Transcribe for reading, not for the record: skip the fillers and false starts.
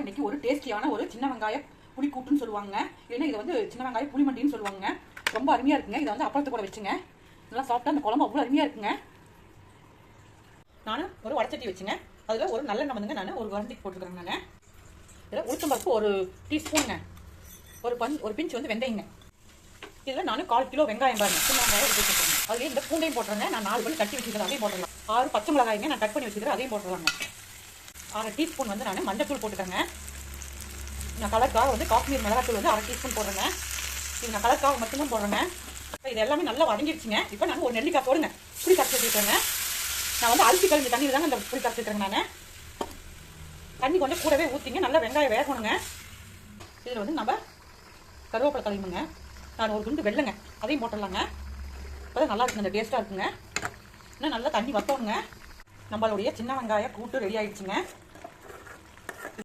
இன்னைக்கு ஒரு டேஸ்டியான ஒரு சின்ன வெங்காய புளி கூட்டுன்னு சொல்லுவாங்க. இல்லைன்னா இதை வந்து சின்ன வெங்காய புளி மண்டின்னு சொல்லுவாங்க. ரொம்ப அருமையாக இருக்குங்க. இதை வந்து அப்பளத்து கூட வச்சுங்க நல்லா சாப்பிட்டா அந்த குழம்பு அவ்வளோ அருமையாக இருக்குங்க. நான் ஒரு வடச்சட்டி வச்சுங்க. அதில் ஒரு நல்லெண்ணெய் வந்துங்க நான் ஒரு வரண்டிக்கு போட்டுக்கிறேங்க. நான் இதில் உளுத்தம்பருப்பு ஒரு டீஸ்பூனுங்க, ஒரு பிஞ்ச் வந்து வெந்தயங்க. இதில் நான் 1/4 கிலோ வெங்காயம் பாருங்க, சின்ன வெங்காயம் எடுத்து வச்சுருக்கேன். அதுலேயே இந்த பூண்டையும் போட்டுறேங்க. நான் 4 பல் கட்டி வச்சுக்கிறேன், அதையும் போட்டுடலாம். 6 பச்சை மிளகாய்ங்க நான் கட் பண்ணி வச்சுக்கிறேன், அதையும் போட்டுடலாங்க. 1/2 டீஸ்பூன் வந்து நான் மஞ்சத்தூள் போட்டுக்கேங்க. நான் கலருக்காக வந்து காஷ்மீர் மிளகாத்தூள் வந்து 1/2 டீஸ்பூன் போடுறேங்க. இது நான் கலருக்காக மட்டும்தான் போடுறேங்க. இது எல்லாமே நல்லா வதங்கிடுச்சுங்க. இப்போ நான் ஒரு நெல்லிக்காய் போடுங்க புளி கரைச்சி வச்சுருக்கேங்க. நான் வந்து அரிசி கழிஞ்ச தண்ணியில் தாங்க அந்த புளி கரைச்சிருக்கேங்க. நான் தண்ணி கொஞ்சம் கூடவே ஊற்றிங்க, நல்லா வெங்காயம் வேகணுங்க. இதில் வந்து நம்ம கருவேப்பிலை கழிவுங்க. நான் ஒரு துண்டு வெள்ளைங்க, அதையும் போட்டுடலாங்க. அப்போ நல்லா இருக்குங்க, அந்த டேஸ்ட்டாக இருக்குங்க. இன்னும் நல்லா தண்ணி வற்றணுங்க. நம்மளுடைய சின்ன வெங்காய கூட்டு ரெடி ஆகிடுச்சுங்க.